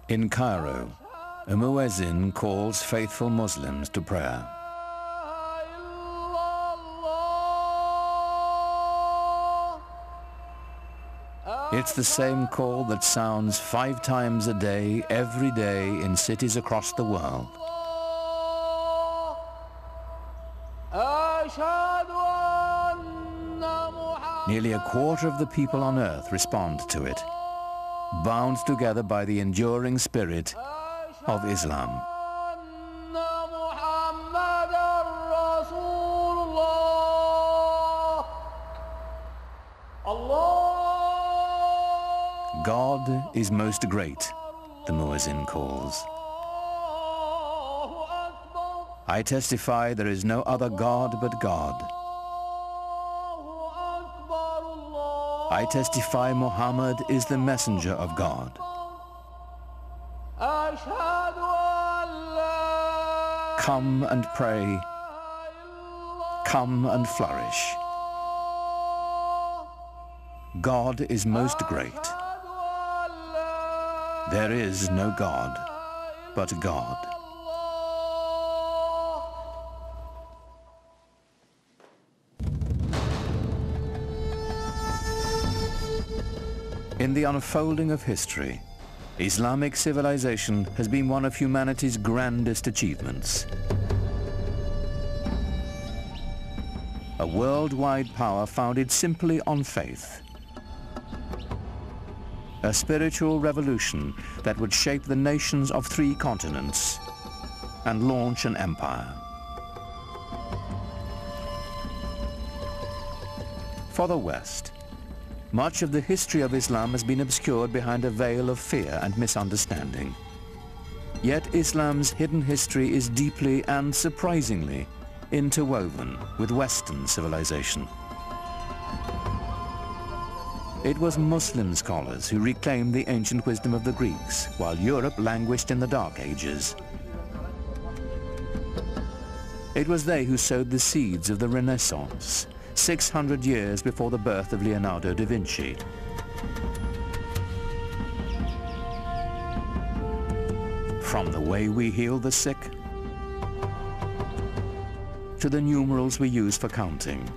In Cairo, a muezzin calls faithful Muslims to prayer. It's the same call that sounds 5 times a day, every day in cities across the world. Nearly a quarter of the people on earth respond to it, bound together by the enduring spirit of Islam. God is most great, the muezzin calls. I testify there is no other God but God. I testify Muhammad is the messenger of God. Come and pray. Come and flourish. God is most great. There is no God but God. In the unfolding of history, Islamic civilization has been one of humanity's grandest achievements. A worldwide power founded simply on faith. A spiritual revolution that would shape the nations of 3 continents and launch an empire. For the West, much of the history of Islam has been obscured behind a veil of fear and misunderstanding. Yet Islam's hidden history is deeply and surprisingly interwoven with Western civilization. It was Muslim scholars who reclaimed the ancient wisdom of the Greeks, while Europe languished in the Dark Ages. It was they who sowed the seeds of the Renaissance, 600 years before the birth of Leonardo da Vinci. From the way we heal the sick, to the numerals we use for counting,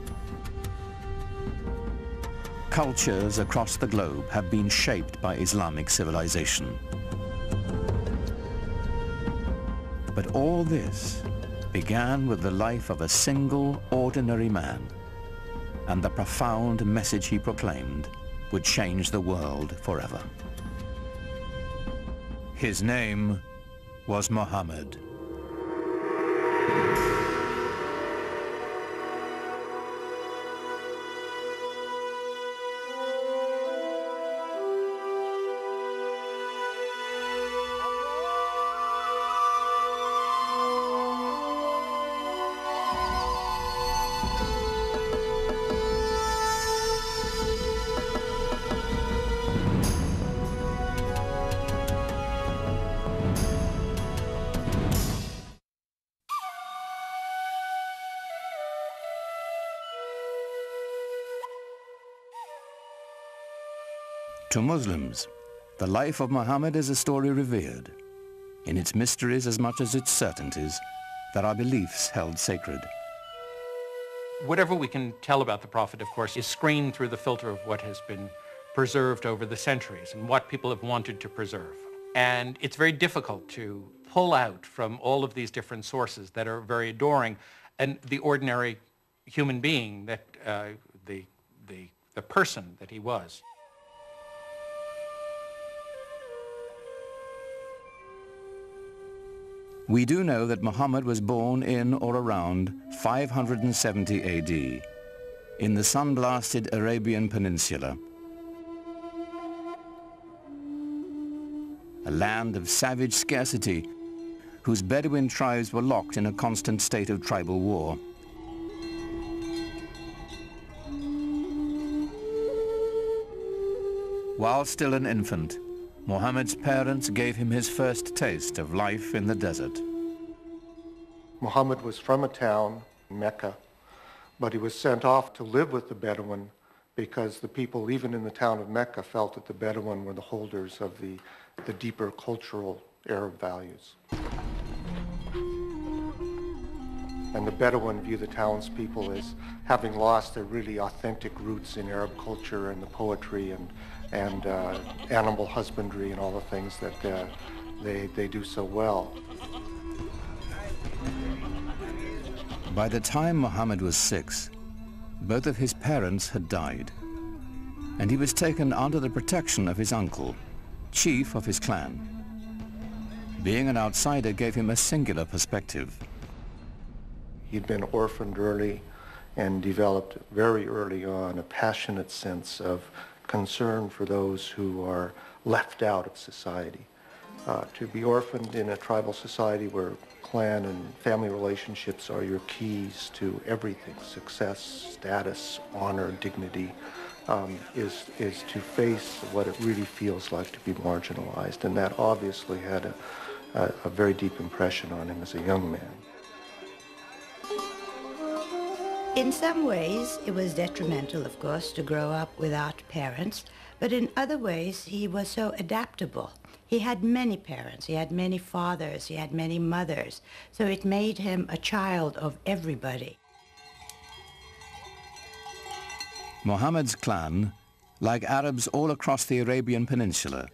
cultures across the globe have been shaped by Islamic civilization. But all this began with the life of a single ordinary man, and the profound message he proclaimed would change the world forever. His name was Muhammad. To Muslims, the life of Muhammad is a story revered, in its mysteries as much as its certainties, that our beliefs held sacred. Whatever we can tell about the Prophet, of course, is screened through the filter of what has been preserved over the centuries and what people have wanted to preserve. And it's very difficult to pull out from all of these different sources that are very adoring and the ordinary human being that the person that he was. We do know that Muhammad was born in or around 570 AD in the sun-blasted Arabian Peninsula, a land of savage scarcity whose Bedouin tribes were locked in a constant state of tribal war. While still an infant, Muhammad's parents gave him his first taste of life in the desert. Muhammad was from a town in Mecca, but he was sent off to live with the Bedouin because the people, even in the town of Mecca, felt that the Bedouin were the holders of the deeper cultural Arab values. And the Bedouin view the townspeople as having lost their really authentic roots in Arab culture and the poetry and animal husbandry and all the things that they do so well. By the time Muhammad was 6, both of his parents had died, and he was taken under the protection of his uncle, chief of his clan. Being an outsider gave him a singular perspective. He'd been orphaned early and developed very early on a passionate sense of concern for those who are left out of society. To be orphaned in a tribal society where clan and family relationships are your keys to everything, success, status, honor, dignity, is to face what it really feels like to be marginalized. And that obviously had a very deep impression on him as a young man. In some ways, it was detrimental, of course, to grow up without parents, but in other ways, he was so adaptable. He had many parents, he had many fathers, he had many mothers, so it made him a child of everybody. Muhammad's clan, like Arabs all across the Arabian Peninsula,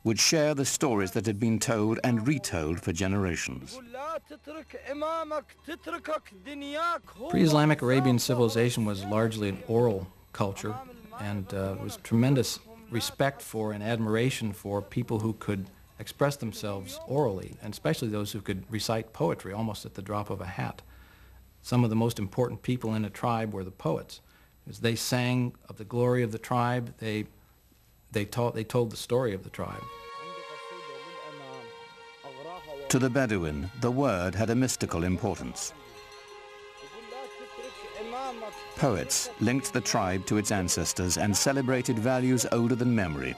would share the stories that had been told and retold for generations. Pre-Islamic Arabian civilization was largely an oral culture, and was tremendous respect for and admiration for people who could express themselves orally, and especially those who could recite poetry almost at the drop of a hat. Some of the most important people in a tribe were the poets. As they sang of the glory of the tribe, they told the story of the tribe. To the Bedouin, the word had a mystical importance. Poets linked the tribe to its ancestors and celebrated values older than memory.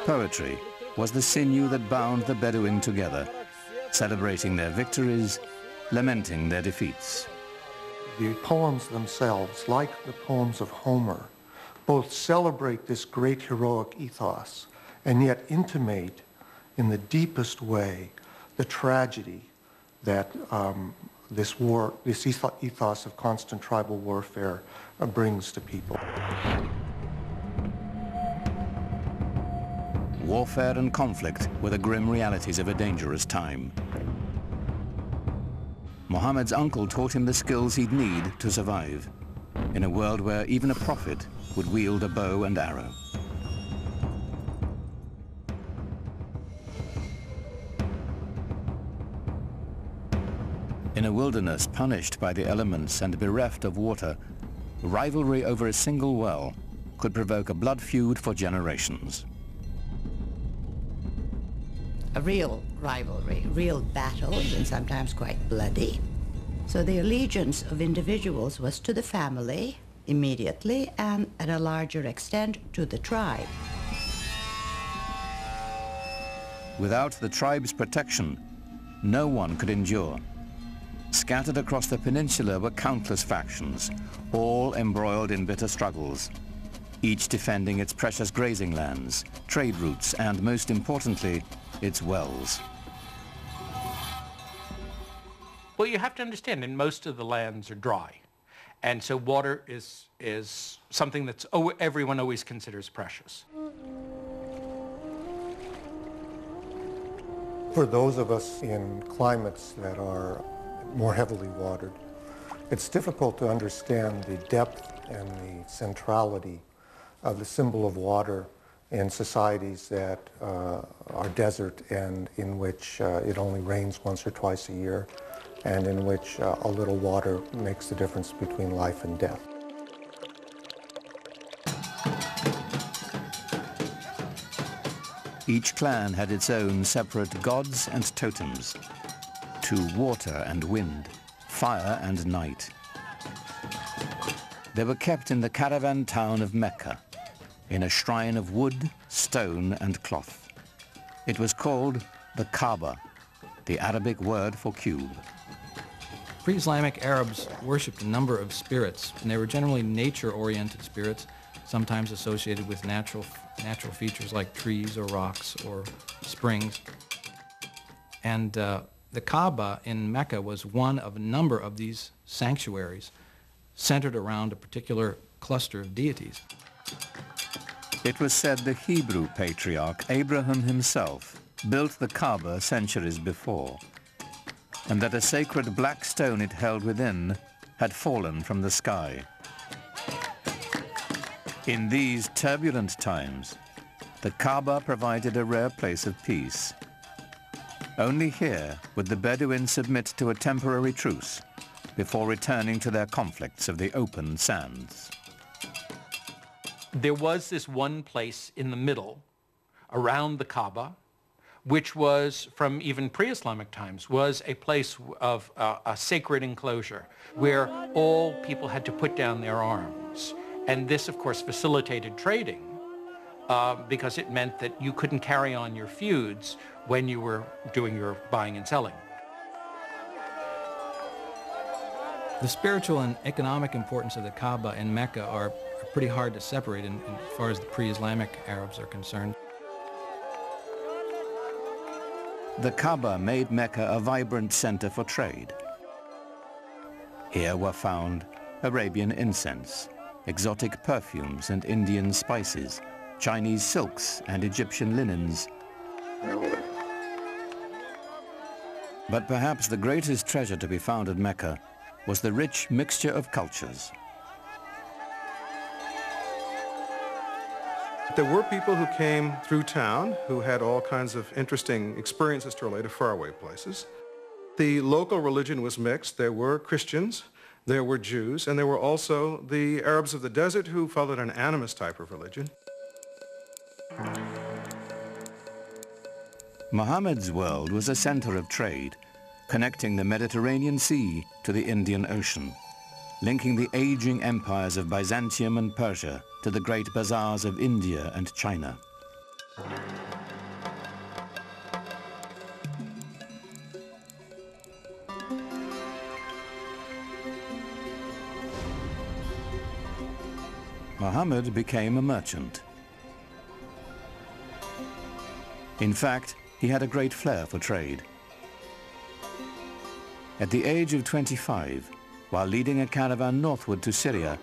Poetry was the sinew that bound the Bedouin together, celebrating their victories, lamenting their defeats. The poems themselves, like the poems of Homer, both celebrate this great heroic ethos and yet intimate in the deepest way the tragedy that this ethos of constant tribal warfare brings to people. Warfare and conflict were the grim realities of a dangerous time. Muhammad's uncle taught him the skills he'd need to survive in a world where even a prophet would wield a bow and arrow. In a wilderness punished by the elements and bereft of water, rivalry over a single well could provoke a blood feud for generations. A real rivalry, real battles, and sometimes quite bloody. So the allegiance of individuals was to the family immediately, and at a larger extent to the tribe. Without the tribe's protection, no one could endure. Scattered across the peninsula were countless factions, all embroiled in bitter struggles, each defending its precious grazing lands, trade routes, and most importantly, its wells. Well, you have to understand, in most of the lands are dry. And so water is something that's everyone always considers precious. For those of us in climates that are more heavily watered, it's difficult to understand the depth and the centrality of the symbol of water in societies that are desert and in which it only rains once or twice a year, and in which a little water makes the difference between life and death. Each clan had its own separate gods and totems, to water and wind, fire and night. They were kept in the caravan town of Mecca, in a shrine of wood, stone, and cloth. It was called the Kaaba, the Arabic word for cube. Pre-Islamic Arabs worshipped a number of spirits, and they were generally nature-oriented spirits, sometimes associated with natural features like trees or rocks or springs. And the Kaaba in Mecca was one of a number of these sanctuaries centered around a particular cluster of deities. It was said the Hebrew patriarch Abraham himself built the Kaaba centuries before, and that a sacred black stone it held within had fallen from the sky. In these turbulent times, the Kaaba provided a rare place of peace. Only here would the Bedouins submit to a temporary truce before returning to their conflicts of the open sands. There was this one place in the middle, around the Kaaba, which was, from even pre-Islamic times, was a place of a sacred enclosure where all people had to put down their arms. And this, of course, facilitated trading because it meant that you couldn't carry on your feuds when you were doing your buying and selling. The spiritual and economic importance of the Kaaba in Mecca are pretty hard to separate as far as the pre-Islamic Arabs are concerned. The Kaaba made Mecca a vibrant center for trade. Here were found Arabian incense, exotic perfumes and Indian spices, Chinese silks and Egyptian linens. But perhaps the greatest treasure to be found at Mecca was the rich mixture of cultures. There were people who came through town who had all kinds of interesting experiences to relate to faraway places. The local religion was mixed. There were Christians, there were Jews, and there were also the Arabs of the desert who followed an animist type of religion. Muhammad's world was a center of trade, connecting the Mediterranean Sea to the Indian Ocean, linking the aging empires of Byzantium and Persia to the great bazaars of India and China. Muhammad became a merchant. In fact, he had a great flair for trade. At the age of 25, while leading a caravan northward to Syria,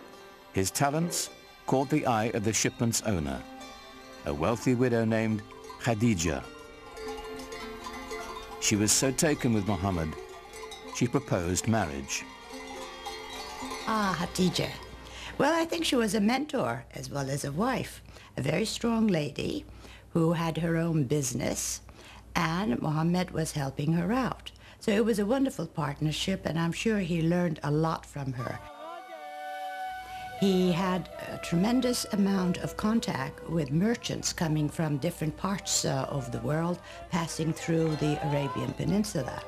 his talents caught the eye of the shipment's owner, a wealthy widow named Khadija. She was so taken with Muhammad, she proposed marriage. Ah, Khadija. Well, I think she was a mentor as well as a wife, a very strong lady who had her own business, and Muhammad was helping her out. So it was a wonderful partnership, and I'm sure he learned a lot from her. He had a tremendous amount of contact with merchants coming from different parts of the world, passing through the Arabian Peninsula.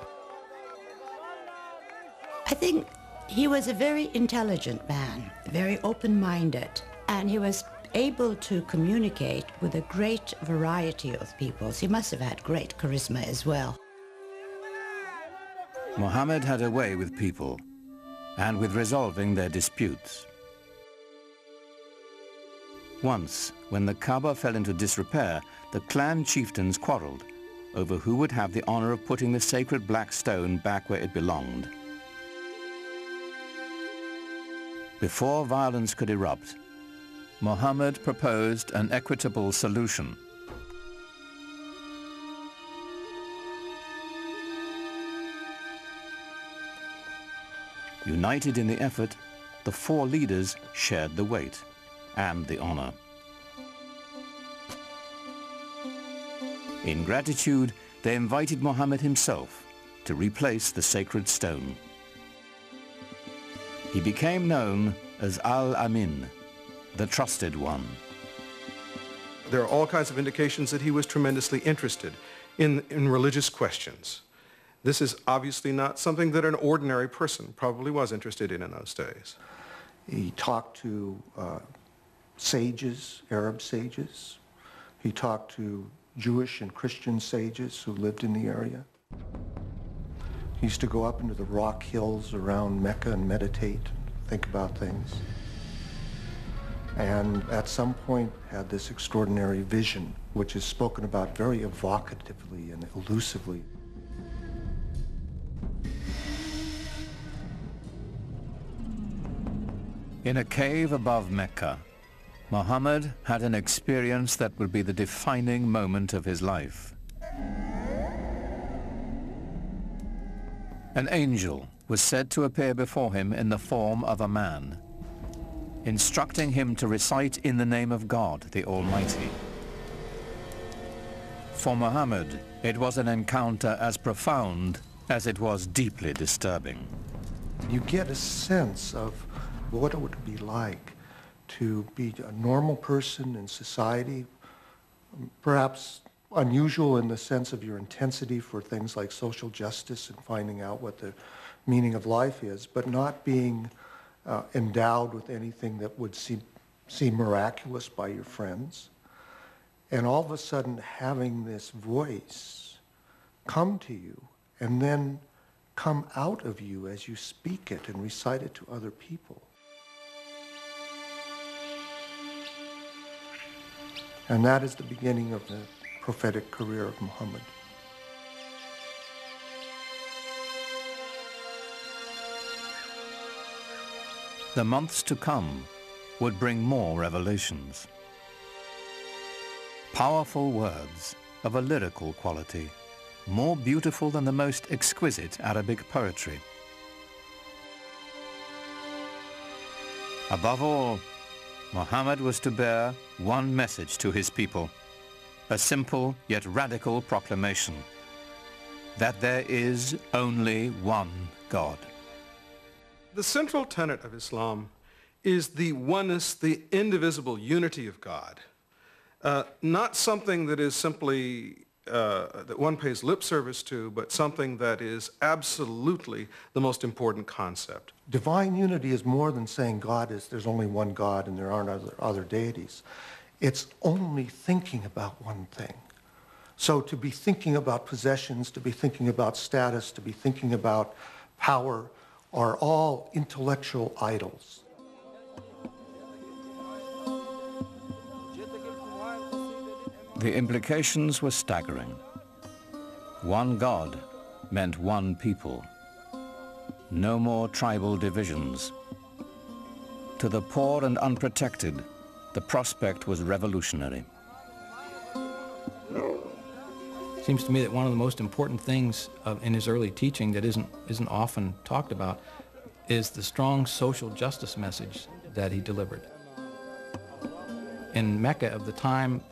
I think he was a very intelligent man, very open-minded, and he was able to communicate with a great variety of peoples. He must have had great charisma as well. Muhammad had a way with people and with resolving their disputes. Once, when the Kaaba fell into disrepair, the clan chieftains quarreled over who would have the honor of putting the sacred black stone back where it belonged. Before violence could erupt, Muhammad proposed an equitable solution. United in the effort, the four leaders shared the weight and the honor. In gratitude, they invited Muhammad himself to replace the sacred stone. He became known as Al-Amin, the trusted one. There are all kinds of indications that he was tremendously interested in religious questions. This is obviously not something that an ordinary person probably was interested in those days. He talked to sages, Arab sages. He talked to Jewish and Christian sages who lived in the area. He used to go up into the rock hills around Mecca and meditate, think about things. And at some point had this extraordinary vision, which is spoken about very evocatively and elusively. In a cave above Mecca, Muhammad had an experience that would be the defining moment of his life. An angel was said to appear before him in the form of a man, instructing him to recite in the name of God, the Almighty. For Muhammad, it was an encounter as profound as it was deeply disturbing. You get a sense of what it would be like to be a normal person in society, perhaps unusual in the sense of your intensity for things like social justice and finding out what the meaning of life is, but not being endowed with anything that would seem miraculous by your friends. And all of a sudden having this voice come to you and then come out of you as you speak it and recite it to other people. And that is the beginning of the prophetic career of Muhammad. The months to come would bring more revelations. Powerful words of a lyrical quality, more beautiful than the most exquisite Arabic poetry. Above all, Muhammad was to bear one message to his people, a simple yet radical proclamation, that there is only one God. The central tenet of Islam is the oneness, the indivisible unity of God. Not something that is simply, that one pays lip service to, but something that is absolutely the most important concept. Divine unity is more than saying there's only one God and there aren't other deities. It's only thinking about one thing. So to be thinking about possessions, to be thinking about status, to be thinking about power are all intellectual idols. The implications were staggering. One God meant one people. No more tribal divisions. To the poor and unprotected, the prospect was revolutionary. It seems to me that one of the most important things in his early teaching that isn't often talked about is the strong social justice message that he delivered. In Mecca of the time,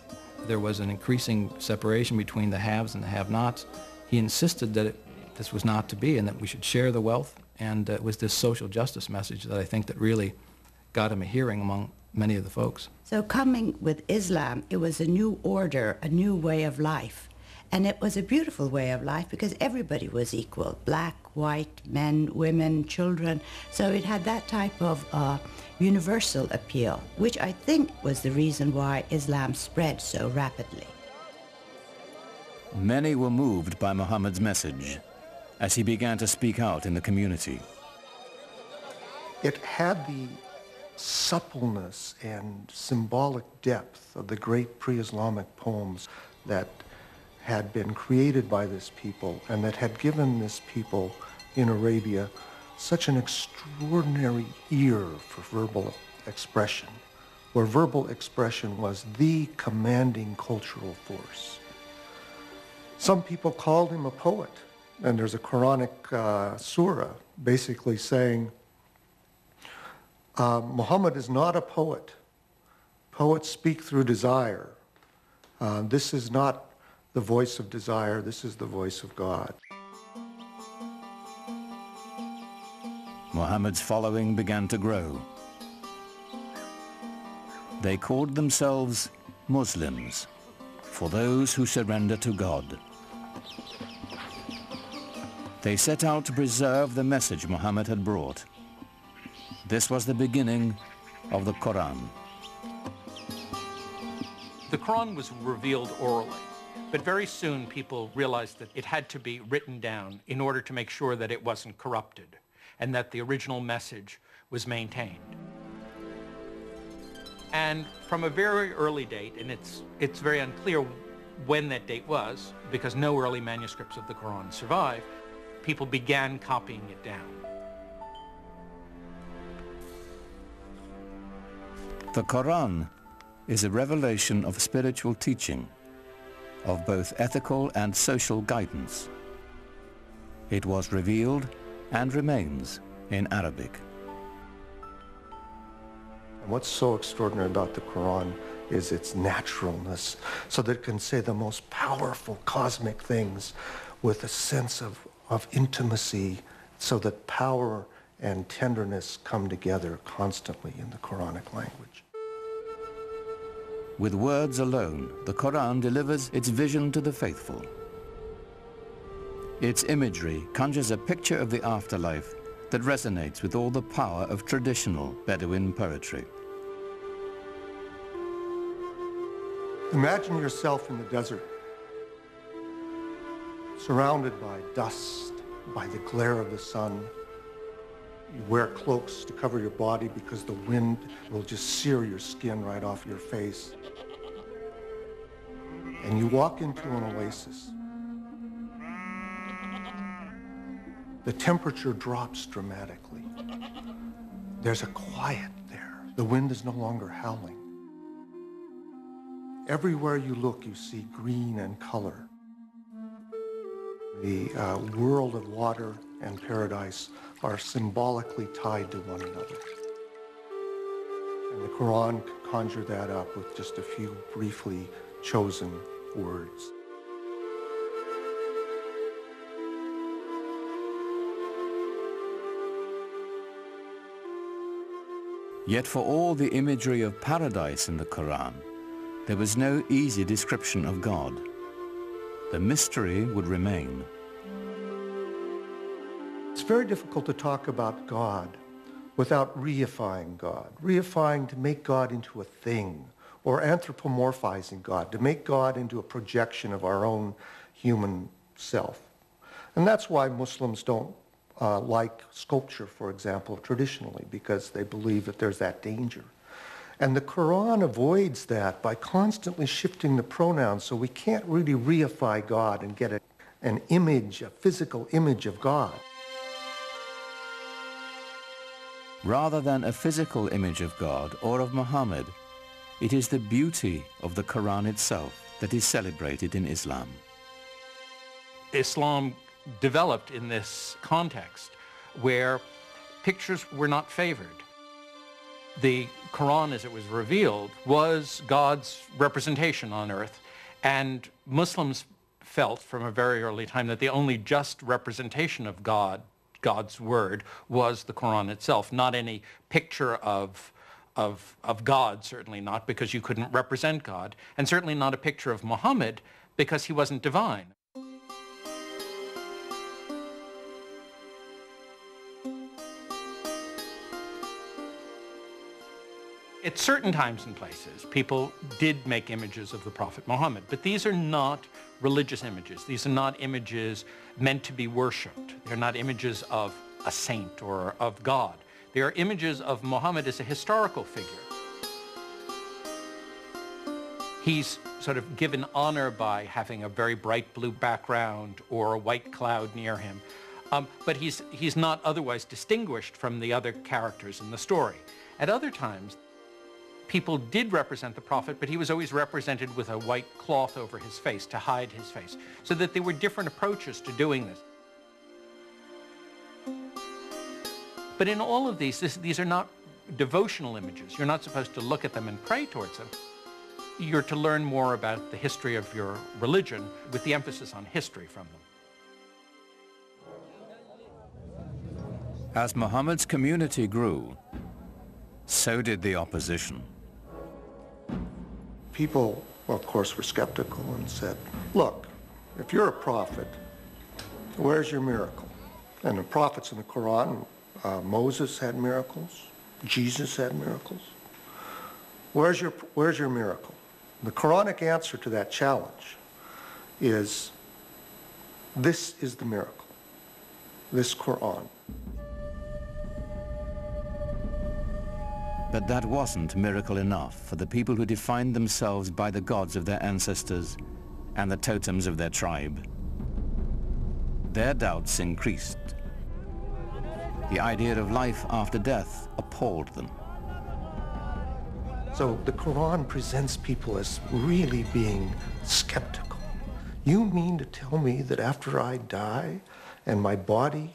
there was an increasing separation between the haves and the have-nots. He insisted that this was not to be and that we should share the wealth, and it was this social justice message that I think that really got him a hearing among many of the folks. So coming with Islam, it was a new order, a new way of life. And it was a beautiful way of life because everybody was equal, black, white, men, women, children. So it had that type of universal appeal, which I think was the reason why Islam spread so rapidly. Many were moved by Muhammad's message as he began to speak out in the community. It had the suppleness and symbolic depth of the great pre-Islamic poems that had been created by this people and that had given this people in Arabia such an extraordinary ear for verbal expression, where verbal expression was the commanding cultural force. Some people called him a poet, and there's a Quranic surah basically saying, Muhammad is not a poet. Poets speak through desire. This is not the voice of desire, this is the voice of God. Muhammad's following began to grow. They called themselves Muslims, for those who surrender to God. They set out to preserve the message Muhammad had brought. This was the beginning of the Koran. The Quran was revealed orally. But very soon people realized that it had to be written down in order to make sure that it wasn't corrupted and that the original message was maintained. And from a very early date, and it's very unclear when that date was, because no early manuscripts of the Quran survive, people began copying it down. The Quran is a revelation of spiritual teaching, of both ethical and social guidance. It was revealed and remains in Arabic. What's so extraordinary about the Quran is its naturalness, so that it can say the most powerful cosmic things with a sense of intimacy, so that power and tenderness come together constantly in the Quranic language. With words alone, the Quran delivers its vision to the faithful. Its imagery conjures a picture of the afterlife that resonates with all the power of traditional Bedouin poetry. Imagine yourself in the desert, surrounded by dust, by the glare of the sun. You wear cloaks to cover your body because the wind will just sear your skin right off your face. And you walk into an oasis. The temperature drops dramatically. There's a quiet there. The wind is no longer howling. Everywhere you look, you see green and color. The world of water and paradise are symbolically tied to one another. And the Quran can conjure that up with just a few briefly chosen words. Yet for all the imagery of paradise in the Quran, there was no easy description of God. The mystery would remain. It's very difficult to talk about God without reifying God. Reifying to make God into a thing, or anthropomorphizing God, to make God into a projection of our own human self. And that's why Muslims don't like sculpture, for example, traditionally, because they believe that there's that danger. And the Quran avoids that by constantly shifting the pronouns, so we can't really reify God and get an image, a physical image of God. Rather than a physical image of God or of Muhammad, it is the beauty of the Quran itself that is celebrated in Islam. Islam developed in this context where pictures were not favored. The Quran, as it was revealed, was God's representation on earth, and Muslims felt from a very early time that the only just representation of God's word, was the Quran itself, not any picture of God, certainly not, because you couldn't represent God, and certainly not a picture of Muhammad, because he wasn't divine. At certain times and places, people did make images of the Prophet Muhammad, but these are not religious images. These are not images meant to be worshipped. They're not images of a saint or of God. They are images of Muhammad as a historical figure. He's sort of given honor by having a very bright blue background or a white cloud near him, but he's not otherwise distinguished from the other characters in the story. At other times, people did represent the Prophet, but he was always represented with a white cloth over his face to hide his face, so that there were different approaches to doing this. But in all of these are not devotional images. You're not supposed to look at them and pray towards them. You're to learn more about the history of your religion with the emphasis on history from them. As Muhammad's community grew, so did the opposition. People, of course, were skeptical and said, look, if you're a prophet, where's your miracle? And the prophets in the Quran, Moses had miracles, Jesus had miracles. Where's your miracle? The Quranic answer to that challenge is, this is the miracle, this Quran. But that wasn't miracle enough for the people who defined themselves by the gods of their ancestors and the totems of their tribe. Their doubts increased. The idea of life after death appalled them. So the Quran presents people as really being skeptical. You mean to tell me that after I die and my body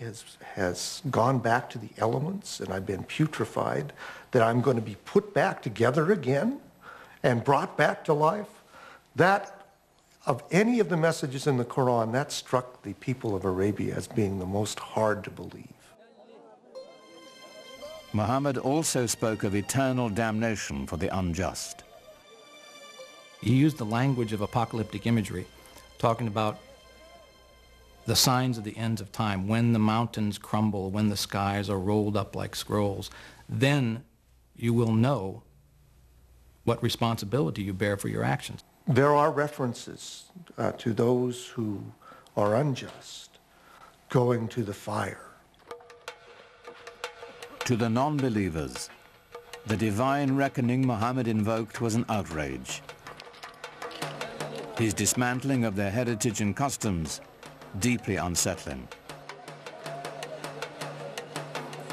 has gone back to the elements and I've been putrefied, that I'm going to be put back together again and brought back to life? That, of any of the messages in the Quran, that struck the people of Arabia as being the most hard to believe. Muhammad also spoke of eternal damnation for the unjust. He used the language of apocalyptic imagery, talking about the signs of the ends of time, when the mountains crumble, when the skies are rolled up like scrolls. Then you will know what responsibility you bear for your actions. There are references to those who are unjust going to the fire. To the non-believers, the divine reckoning Muhammad invoked was an outrage. His dismantling of their heritage and customs, deeply unsettling.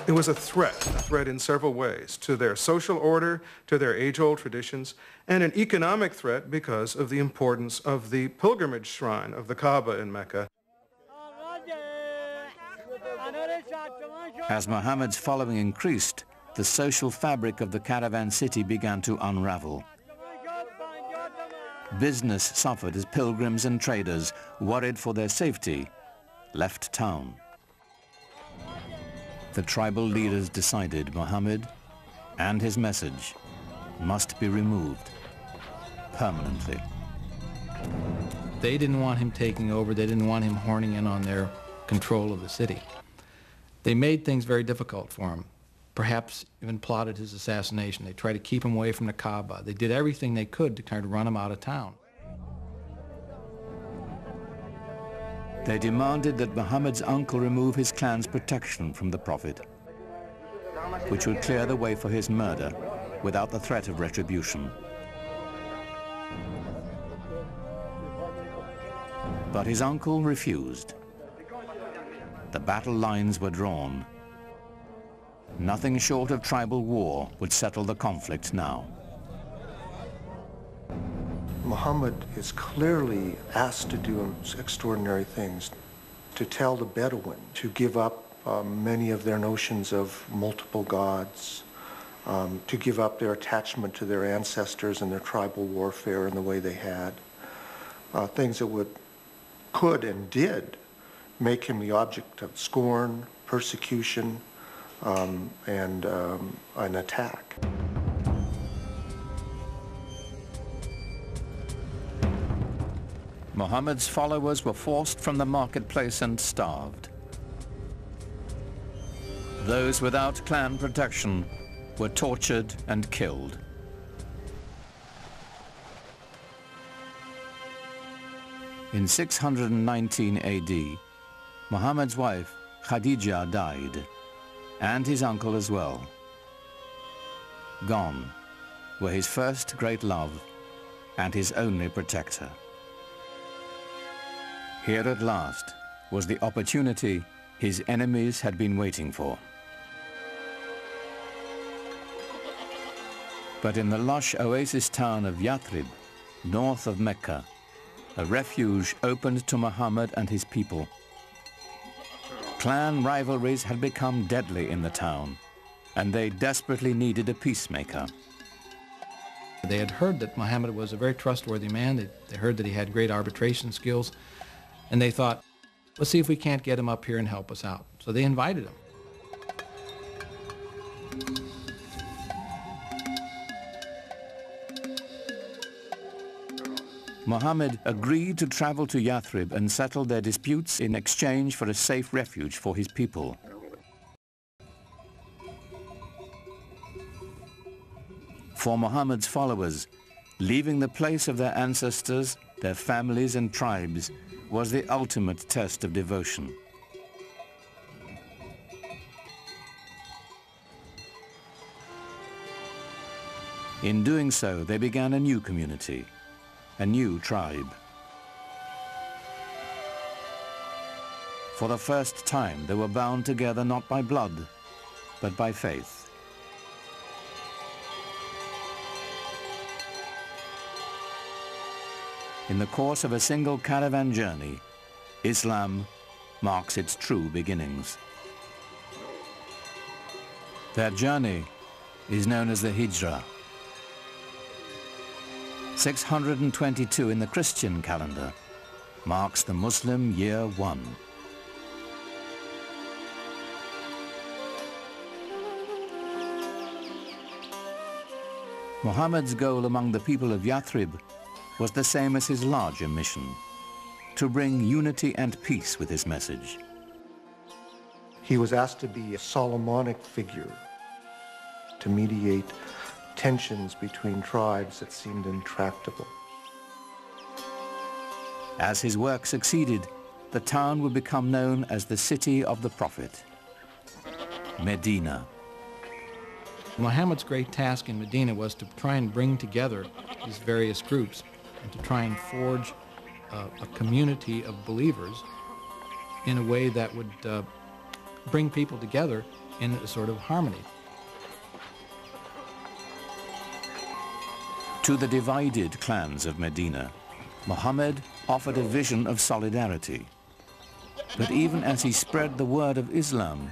It was a threat in several ways, to their social order, to their age-old traditions, and an economic threat because of the importance of the pilgrimage shrine of the Kaaba in Mecca. As Muhammad's following increased, the social fabric of the caravan city began to unravel. Business suffered as pilgrims and traders, worried for their safety, left town. The tribal leaders decided Muhammad and his message must be removed permanently. They didn't want him taking over. They didn't want him horning in on their control of the city. They made things very difficult for him, perhaps even plotted his assassination. They tried to keep him away from the Kaaba. They did everything they could to kind of run him out of town. They demanded that Muhammad's uncle remove his clan's protection from the Prophet, which would clear the way for his murder without the threat of retribution. But his uncle refused. The battle lines were drawn. Nothing short of tribal war would settle the conflict now. Muhammad is clearly asked to do extraordinary things, to tell the Bedouin to give up many of their notions of multiple gods, to give up their attachment to their ancestors and their tribal warfare in the way they had, things that could and did make him the object of scorn, persecution, and an attack. Muhammad's followers were forced from the marketplace and starved. Those without clan protection were tortured and killed. In 619 AD, Muhammad's wife, Khadija, died, and his uncle as well. Gone were his first great love and his only protector. Here at last was the opportunity his enemies had been waiting for. But in the lush oasis town of Yathrib, north of Mecca, a refuge opened to Muhammad and his people. Clan rivalries had become deadly in the town, and they desperately needed a peacemaker. They had heard that Muhammad was a very trustworthy man. They heard that he had great arbitration skills, and they thought, let's see if we can't get him up here and help us out. So they invited him. Muhammad agreed to travel to Yathrib and settle their disputes in exchange for a safe refuge for his people. For Muhammad's followers, leaving the place of their ancestors their families and tribes, was the ultimate test of devotion. In doing so, they began a new community, a new tribe. For the first time, they were bound together not by blood, but by faith. In the course of a single caravan journey, Islam marks its true beginnings. Their journey is known as the Hijrah. 622 in the Christian calendar marks the Muslim year 1. Muhammad's goal among the people of Yathrib was the same as his larger mission, to bring unity and peace with his message. He was asked to be a Solomonic figure, to mediate tensions between tribes that seemed intractable. As his work succeeded, the town would become known as the City of the Prophet, Medina. Muhammad's great task in Medina was to try and bring together these various groups and to try and forge a community of believers in a way that would bring people together in a sort of harmony. To the divided clans of Medina, Muhammad offered a vision of solidarity. But even as he spread the word of Islam,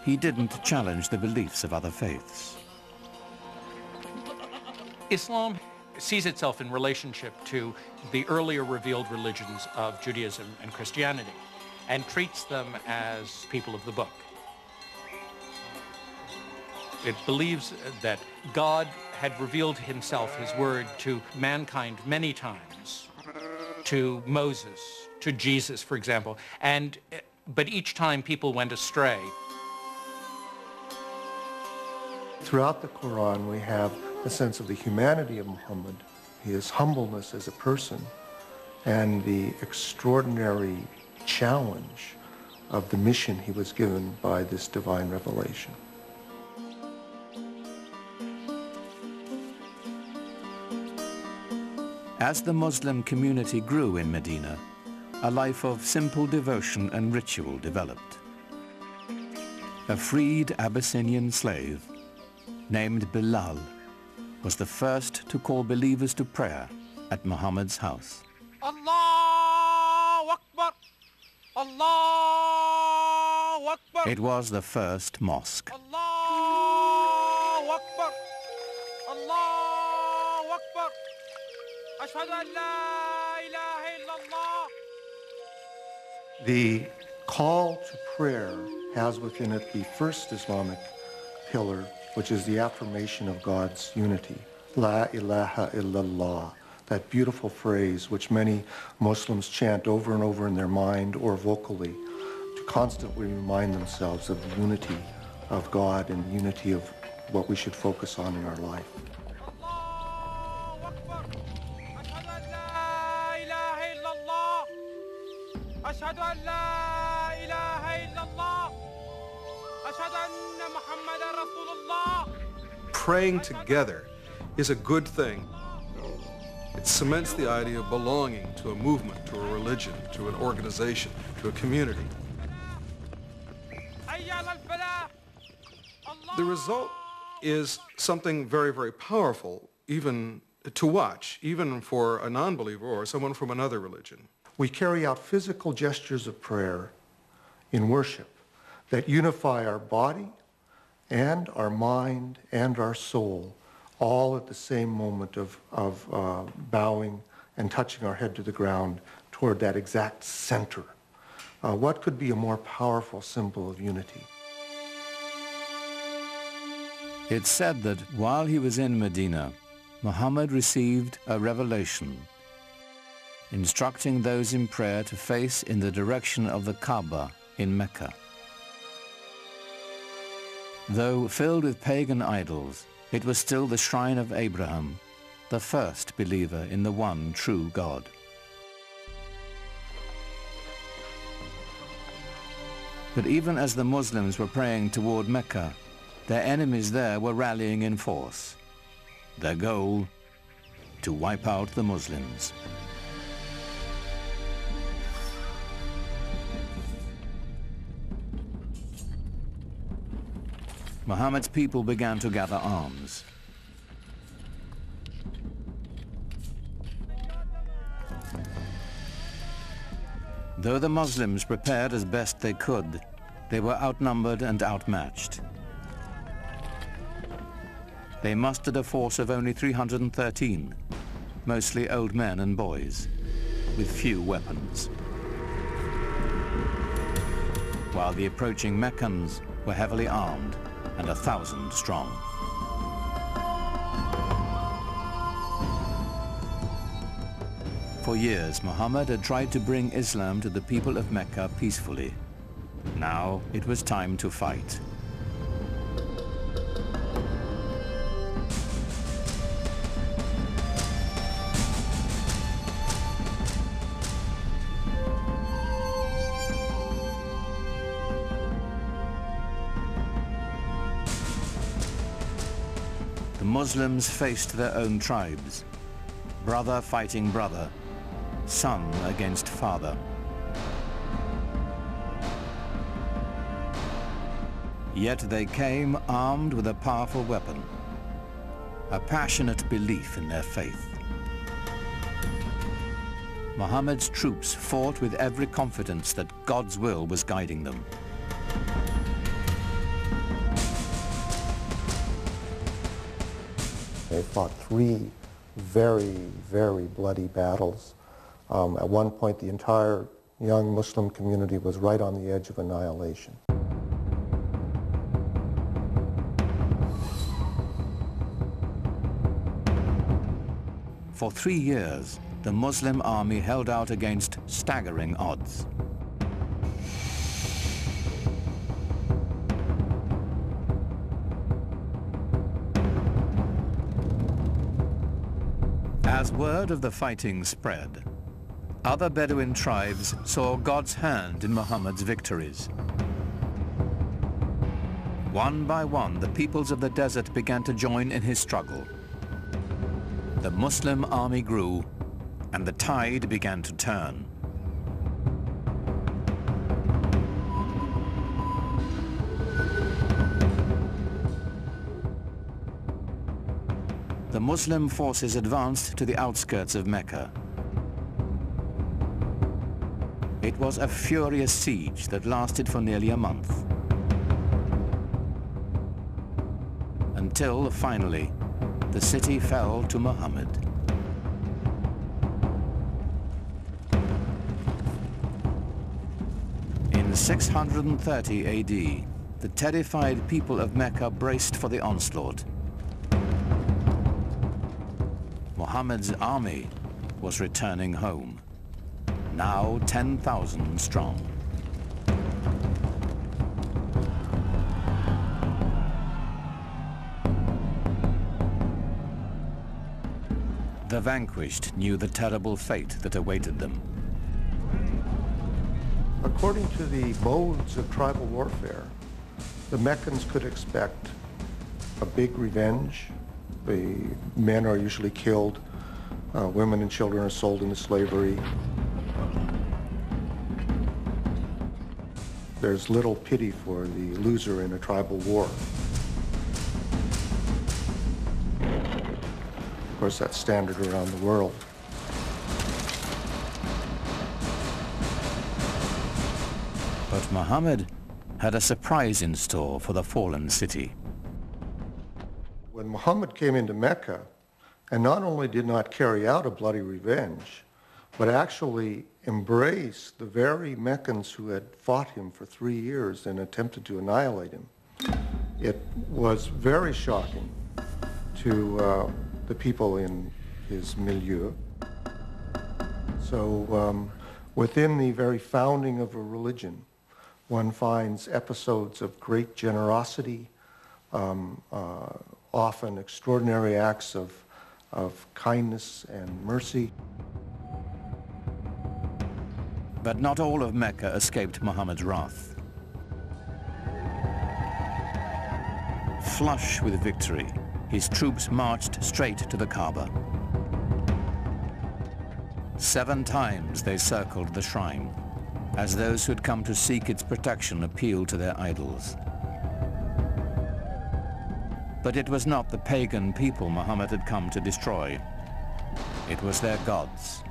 he didn't challenge the beliefs of other faiths. Islam sees itself in relationship to the earlier revealed religions of Judaism and Christianity and treats them as people of the book. It believes that God had revealed himself, his word, to mankind many times, to Moses, to Jesus, for example, but each time people went astray. Throughout the Quran, we have a sense of the humanity of Muhammad, his humbleness as a person, and the extraordinary challenge of the mission he was given by this divine revelation. As the Muslim community grew in Medina, a life of simple devotion and ritual developed. A freed Abyssinian slave named Bilal was the first to call believers to prayer at Muhammad's house. Allahu Akbar! Allahu Akbar! It was the first mosque. Allahu Akbar! Allahu Akbar! Ashhadu an la ilaha illallah. The call to prayer has within it the first Islamic pillar, which is the affirmation of God's unity. La ilaha illallah, that beautiful phrase which many Muslims chant over and over in their mind or vocally to constantly remind themselves of the unity of God and the unity of what we should focus on in our life. Praying together is a good thing. It cements the idea of belonging to a movement, to a religion, to an organization, to a community. The result is something very, very powerful, even to watch, even for a non-believer or someone from another religion. We carry out physical gestures of prayer in worship that unify our body and our mind and our soul, all at the same moment of bowing and touching our head to the ground toward that exact center. What could be a more powerful symbol of unity? It's said that while he was in Medina, Muhammad received a revelation instructing those in prayer to face in the direction of the Kaaba in Mecca. Though filled with pagan idols, it was still the shrine of Abraham, the first believer in the one true God. But even as the Muslims were praying toward Mecca, their enemies there were rallying in force. Their goal, to wipe out the Muslims. Muhammad's people began to gather arms. Though the Muslims prepared as best they could, they were outnumbered and outmatched. They mustered a force of only 313, mostly old men and boys, with few weapons. While the approaching Meccans were heavily armed and 1,000 strong. For years, Muhammad had tried to bring Islam to the people of Mecca peacefully. Now it was time to fight. The Muslims faced their own tribes, brother fighting brother, son against father. Yet they came armed with a powerful weapon, a passionate belief in their faith. Muhammad's troops fought with every confidence that God's will was guiding them. They fought 3 very, very bloody battles. At one point, the entire young Muslim community was right on the edge of annihilation. For 3 years, the Muslim army held out against staggering odds. As word of the fighting spread, other Bedouin tribes saw God's hand in Muhammad's victories. One by one, the peoples of the desert began to join in his struggle. The Muslim army grew, and the tide began to turn. The Muslim forces advanced to the outskirts of Mecca. It was a furious siege that lasted for nearly a month. Until, finally, the city fell to Muhammad. In 630 AD, the terrified people of Mecca braced for the onslaught. Muhammad's army was returning home, now 10,000 strong. The vanquished knew the terrible fate that awaited them. According to the modes of tribal warfare, the Meccans could expect a big revenge. The men are usually killed, women and children are sold into slavery. There's little pity for the loser in a tribal war. Of course, that's standard around the world. But Muhammad had a surprise in store for the fallen city. When Muhammad came into Mecca, and not only did not carry out a bloody revenge, but actually embraced the very Meccans who had fought him for 3 years and attempted to annihilate him, it was very shocking to the people in his milieu. So within the very founding of a religion, one finds episodes of great generosity, often extraordinary acts of kindness and mercy. But not all of Mecca escaped Muhammad's wrath. Flush with victory, his troops marched straight to the Kaaba. 7 times they circled the shrine, as those who had come to seek its protection appealed to their idols. But it was not the pagan people Muhammad had come to destroy. It was their gods.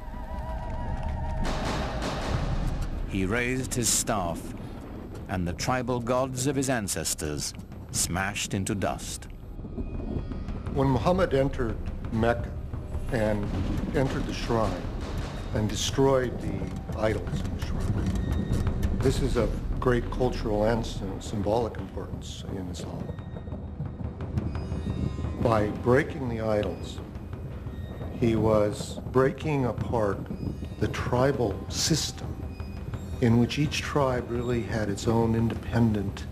He raised his staff, and the tribal gods of his ancestors smashed into dust. When Muhammad entered Mecca and entered the shrine and destroyed the idols in the shrine, this is of great cultural and symbolic importance in Islam. By breaking the idols, he was breaking apart the tribal system in which each tribe really had its own independent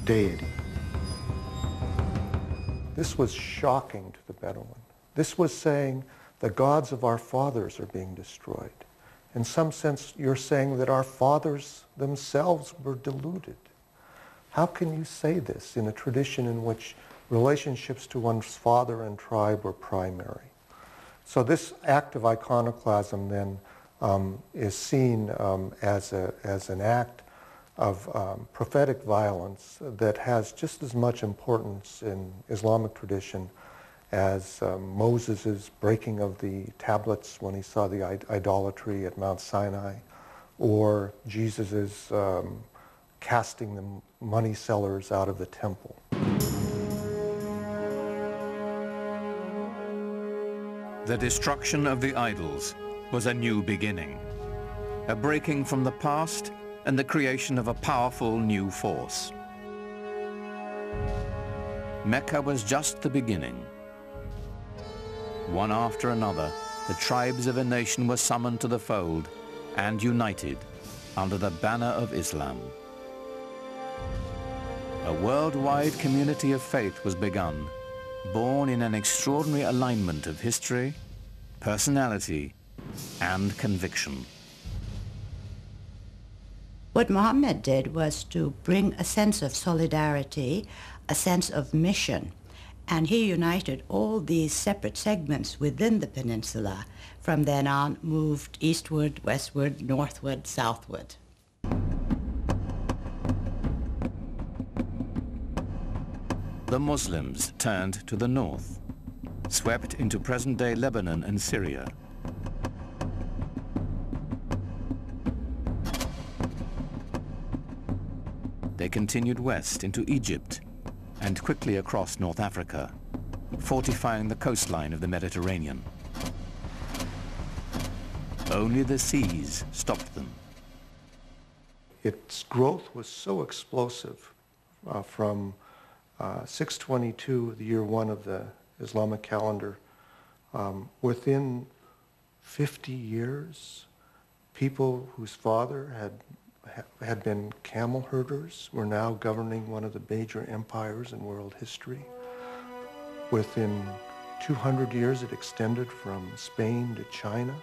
deity. This was shocking to the Bedouin. This was saying the gods of our fathers are being destroyed. In some sense, you're saying that our fathers themselves were deluded. How can you say this in a tradition in which relationships to one's father and tribe were primary? So this act of iconoclasm then is seen as an act of prophetic violence that has just as much importance in Islamic tradition as Moses' breaking of the tablets when he saw the idolatry at Mount Sinai, or Jesus' casting the money sellers out of the temple. The destruction of the idols was a new beginning, a breaking from the past and the creation of a powerful new force. Mecca was just the beginning. One after another, the tribes of a nation were summoned to the fold and united under the banner of Islam. A worldwide community of faith was begun, born in an extraordinary alignment of history, personality, and conviction. What Muhammad did was to bring a sense of solidarity, a sense of mission, and he united all these separate segments within the peninsula. From then on, moved eastward, westward, northward, southward. The Muslims turned to the north, swept into present-day Lebanon and Syria. They continued west into Egypt and quickly across North Africa, fortifying the coastline of the Mediterranean. Only the seas stopped them. Its growth was so explosive from 622, the year 1 of the Islamic calendar. Within 50 years, people whose father had been camel herders were now governing one of the major empires in world history. Within 200 years, it extended from Spain to China.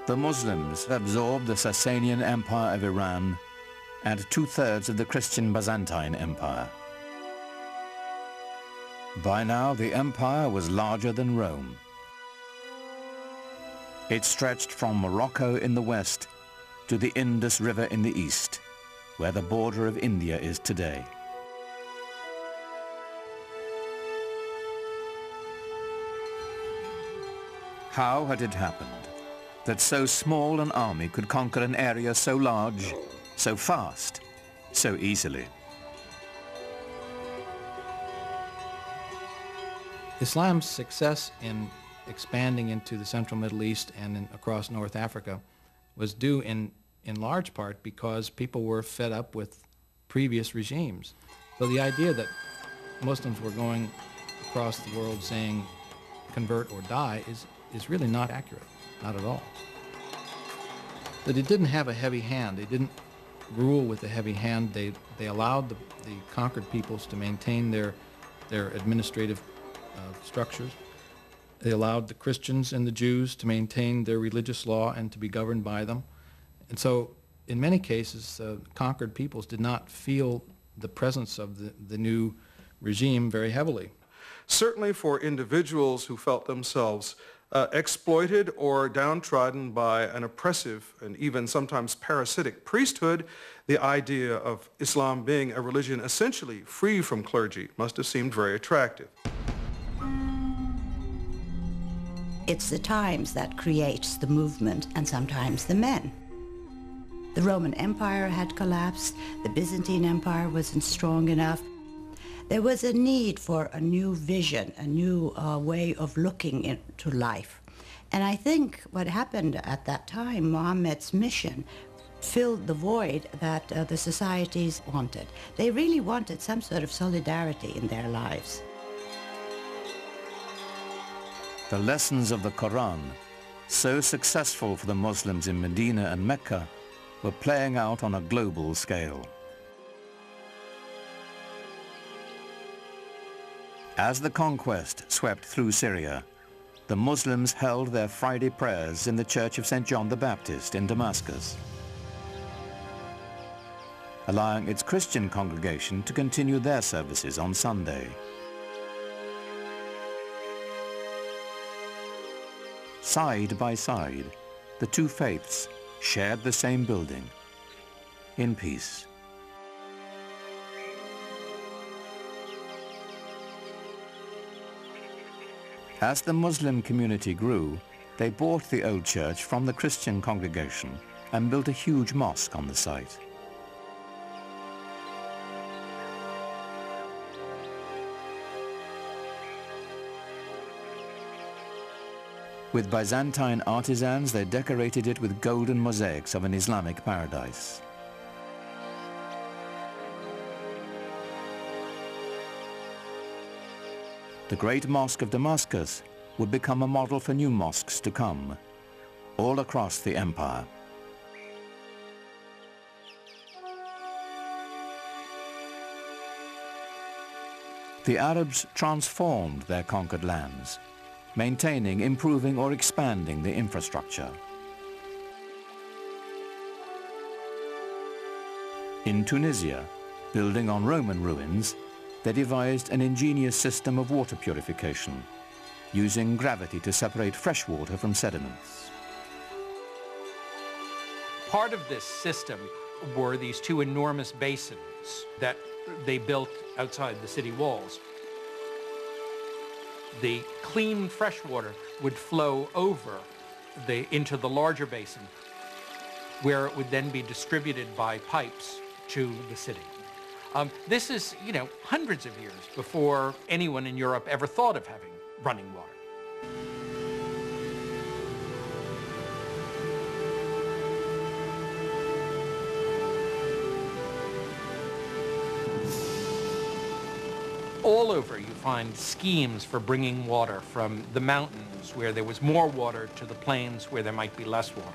The Muslims absorbed the Sasanian Empire of Iran and 2/3 of the Christian Byzantine Empire. By now, the empire was larger than Rome. It stretched from Morocco in the west to the Indus River in the east, where the border of India is today. How had it happened that so small an army could conquer an area so large, so fast, so easily? Islam's success in expanding into the central Middle East and across North Africa was due in large part because people were fed up with previous regimes. So the idea that Muslims were going across the world saying convert or die is really not accurate, not at all. That it didn't have a heavy hand. They didn't rule with a heavy hand. They allowed the conquered peoples to maintain their administrative structures. They allowed the Christians and the Jews to maintain their religious law and to be governed by them. And so in many cases, conquered peoples did not feel the presence of the new regime very heavily. Certainly for individuals who felt themselves exploited or downtrodden by an oppressive and even sometimes parasitic priesthood, the idea of Islam being a religion essentially free from clergy must have seemed very attractive. It's the times that creates the movement and sometimes the men. The Roman Empire had collapsed, the Byzantine Empire wasn't strong enough. There was a need for a new vision, a new way of looking into life. And I think what happened at that time, Muhammad's mission, filled the void that the societies wanted. They really wanted some sort of solidarity in their lives. The lessons of the Koran, so successful for the Muslims in Medina and Mecca, were playing out on a global scale. As the conquest swept through Syria, the Muslims held their Friday prayers in the Church of St. John the Baptist in Damascus, allowing its Christian congregation to continue their services on Sunday. Side by side, the two faiths shared the same building, in peace. As the Muslim community grew, they bought the old church from the Christian congregation and built a huge mosque on the site. With Byzantine artisans, they decorated it with golden mosaics of an Islamic paradise. The Great Mosque of Damascus would become a model for new mosques to come, all across the empire. The Arabs transformed their conquered lands, maintaining, improving or expanding the infrastructure. In Tunisia, building on Roman ruins, they devised an ingenious system of water purification, using gravity to separate fresh water from sediments. Part of this system were these two enormous basins that they built outside the city walls. The clean fresh water would flow over into the larger basin, where it would then be distributed by pipes to the city. This is, hundreds of years before anyone in Europe ever thought of having running water. All over you find schemes for bringing water from the mountains where there was more water to the plains where there might be less water.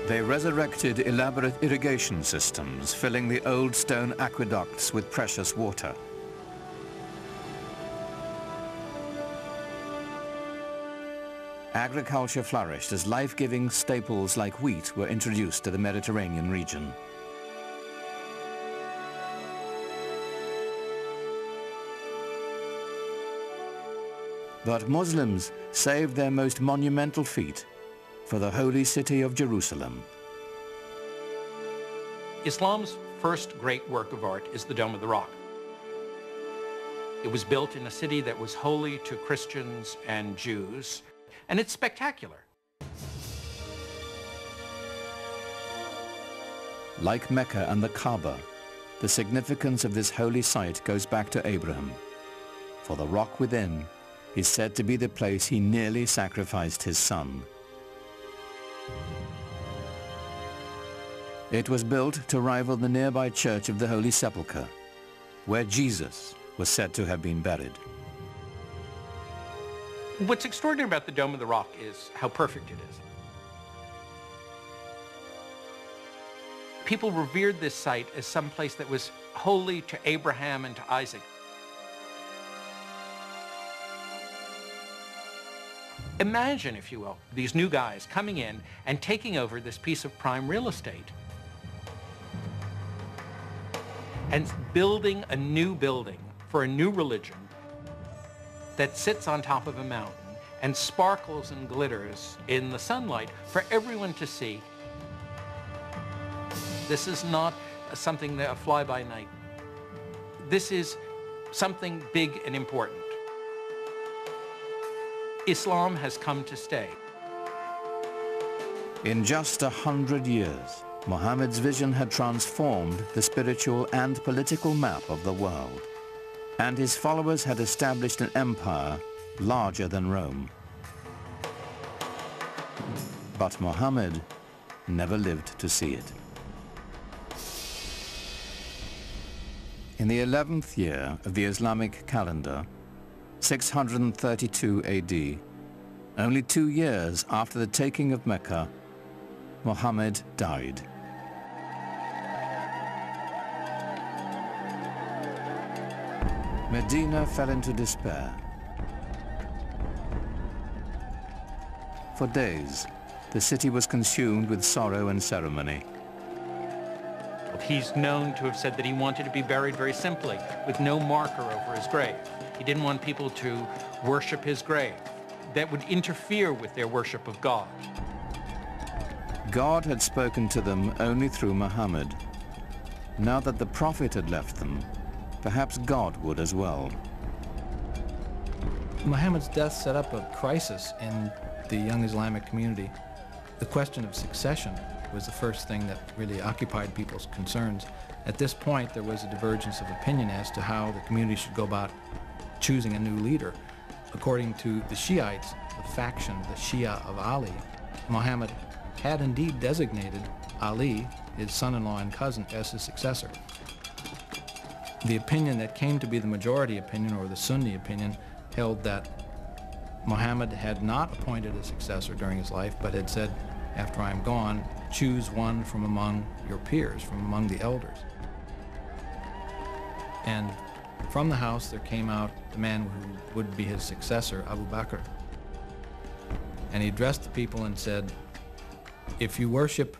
They resurrected elaborate irrigation systems, filling the old stone aqueducts with precious water. Agriculture flourished as life-giving staples like wheat were introduced to the Mediterranean region. But Muslims saved their most monumental feat for the holy city of Jerusalem. Islam's first great work of art is the Dome of the Rock. It was built in a city that was holy to Christians and Jews, and it's spectacular. Like Mecca and the Kaaba, the significance of this holy site goes back to Abraham, for the rock within is said to be the place he nearly sacrificed his son. It was built to rival the nearby Church of the Holy Sepulchre, where Jesus was said to have been buried. What's extraordinary about the Dome of the Rock is how perfect it is. People revered this site as some place that was holy to Abraham and to Isaac. Imagine, if you will, these new guys coming in and taking over this piece of prime real estate and building a new building for a new religion that sits on top of a mountain and sparkles and glitters in the sunlight for everyone to see. This is not something that a fly-by-night. This is something big and important. Islam has come to stay. In just 100 years, Muhammad's vision had transformed the spiritual and political map of the world, and his followers had established an empire larger than Rome. But Muhammad never lived to see it. In the 11th year of the Islamic calendar, 632 AD, only 2 years after the taking of Mecca, Muhammad died. Medina fell into despair. For days, the city was consumed with sorrow and ceremony. He's known to have said that he wanted to be buried very simply, with no marker over his grave. He didn't want people to worship his grave. That would interfere with their worship of God. God had spoken to them only through Muhammad. Now that the Prophet had left them, perhaps God would as well. Muhammad's death set up a crisis in the young Islamic community. The question of succession was the first thing that really occupied people's concerns. At this point, there was a divergence of opinion as to how the community should go about choosing a new leader. According to the Shiites, the faction, the Shia of Ali, Muhammad had indeed designated Ali, his son-in-law and cousin, as his successor. The opinion that came to be the majority opinion, or the Sunni opinion, held that Muhammad had not appointed a successor during his life, but had said, after I am gone, choose one from among your peers, from among the elders. And from the house there came out the man who would be his successor, Abu Bakr. And he addressed the people and said, if you worship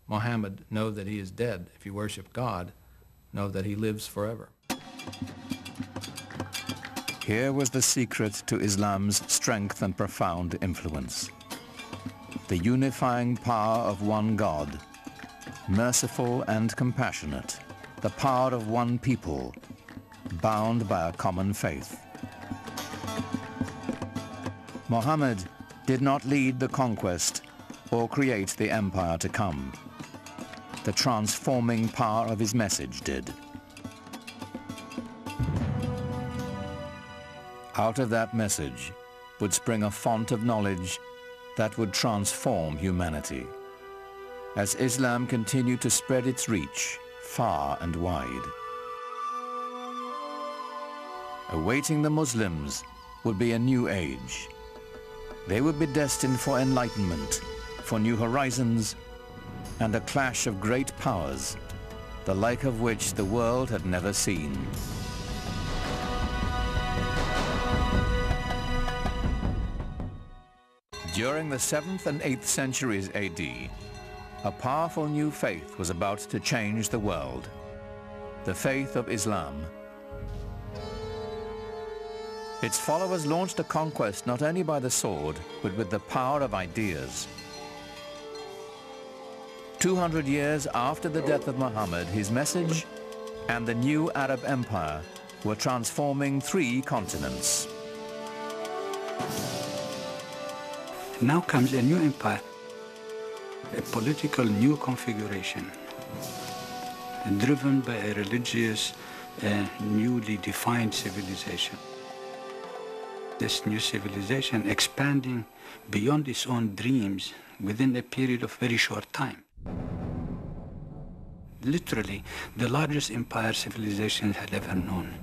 Muhammad, know that he is dead. If you worship God, know that he lives forever. Here was the secret to Islam's strength and profound influence. The unifying power of one God, merciful and compassionate, the power of one people, bound by a common faith. Muhammad did not lead the conquest or create the empire to come. The transforming power of his message did. Out of that message would spring a font of knowledge that would transform humanity, as Islam continued to spread its reach far and wide. Awaiting the Muslims would be a new age. They would be destined for enlightenment, for new horizons, and a clash of great powers, the like of which the world had never seen. During the 7th and 8th centuries AD, a powerful new faith was about to change the world, the faith of Islam. Its followers launched a conquest not only by the sword, but with the power of ideas. 200 years after the death of Muhammad, his message and the new Arab empire were transforming 3 continents. Now comes a new empire, a political new configuration, driven by a religious, newly defined civilization. This new civilization expanding beyond its own dreams within a period of very short time. Literally, the largest empire civilization had ever known.